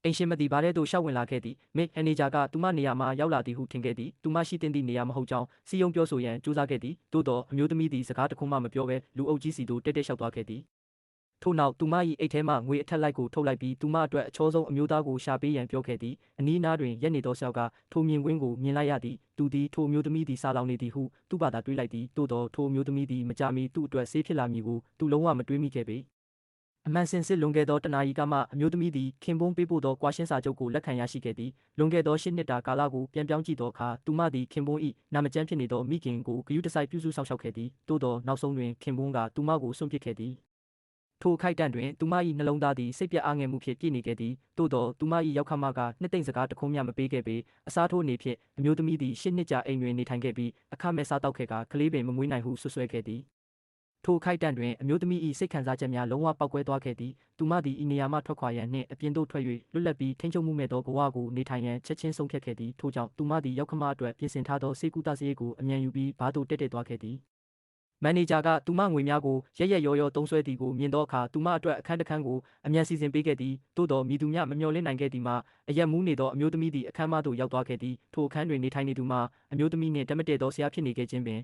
အိမ်ရှင်မသည်ဘာထဲသို့ရှောက်ဝင်လာခဲ့သည်မင်းဟန်နေဂျာကသူမနေရာမှရောက်လာသည်ဟုထင်ခဲ့သည်သူမရှိသင့်သည့်နေရာမဟုတ်ကြောင်းစီယုံပြောဆိုရန်ကြိုးစားခဲ့သည်သို့သောအမျိုးသမီးသည်စကားတစ်ခွန်းမှမပြောဘဲလူအုပ်ကြီးစီသို့တက်တက်လျှောက်သွားခဲ့သည်ထို့နောက်သူမ၏အိတ်ထဲမှငွေအထက်လိုက်ကိုထုတ်လိုက်ပြီးသူမအတွက်အချောဆုံးအမျိုးသားကိုရှာပေးရန်ပြောခဲ့သည်အနီးအနားတွင်ရက်နေသောဆယောက်ကထိုမြင်ကွင်းကိုမြင်လိုက်ရသည်သူသည်ထိုအမျိုးသမီးသည်စာလောင်နေသည်ဟုသူ့ဘာသာတွေးလိုက်သည်သို့သောထိုအမျိုးသမီးသည်မကြာမီသူ့အတွက်ဆေးဖြစ်လာမည်ကိုသူလုံးဝမတွေးမိခဲ့ပေအမှန်စင်စစ်လွန်ခဲ့သောတနာရီကမှအမျိုးသမီးသည်ခင်ပွန်းပေးပို့သောကွာရှင်းစာချုပ်ကိုလက်ခံရရှိခဲ့သည်လွန်ခဲ့သော၈နှစ်တာကာလကိုပြန်ပြောင်းကြည့်သောအခါသူမသည်ခင်ပွန်း၏နာမကျန်းဖြစ်နေသောမိခင်ကိုဂရုတစိုက်ပြုစုစောင့်ရှောက်ခဲ့သည်သို့သောနောက်ဆုံးတွင်ခင်ပွန်းကသူမကိုစွန့်ပစ်ခဲ့သည်ထိုအခိုက်အတန့်တွင်သူမ၏နှလုံးသားသည်စိတ်ပြတ်အားငယ်မှုဖြင့်ပြည့်နေခဲ့သည်သို့သောသူမ၏ရောက်ခမကနှစ်သိမ့်စကားတစ်ခုမျှမပေးခဲ့ပေအစားထိုးအနေဖြင့်အမျိုးသမီးသည်၈နှစ်ကြာအိမ်တွင်နေထိုင်ခဲ့ပြီးအခမဲ့စားတောက်ခဲ့ကာကလေးပင်မမွေးနိုင်ဟုဆွဆွဲခဲ့သည်ထိုအခိုက်အတန့်တွင်အမျိုးသမီး၏စိတ်ခံစားချက်များလုံးဝပေါက်ကွဲသွားခဲ့သည်သူမသည်ဤနေရာမှထွက်ခွာရန်နှင့်အပြင်သို့ထွက်၍လွတ်လပ်ပြီးထိန်းချုပ်မှုမဲ့သောဘဝကိုနေထိုင်ရန်ချက်ချင်းဆုံးဖြတ်ခဲ့သည်ထို့ကြောင့်သူမသည်ရောက်ခမအတွက်ပြင်ဆင်ထားသောစေကူတာစရိတ်ကိုအမြန်ယူပြီးဘားသို့တက်သွားခဲ့သည်မန်နေဂျာကသူမငွေများကိုရက်ရက်ရောရောသုံးစွဲသည်ကိုမြင်သောအခါသူမအတွက်အခန်းတစ်ခန်းကိုအမြန်စီစဉ်ပေးခဲ့သည်သို့တော်မည်သူမျှမမျှော်လင့်နိုင်ခဲ့သည်မှာအရက်မူးနေသောအမျိုးသမီးသည်အခန်းမသို့ရောက်သွားခဲ့သည်ထိုအခန်းတွင်နေထိုင်နေသူမှာအမျိုးသမီးနှင့်တမတည့်သောဆရာဖြစ်နေခဲ့ခြင်းပင်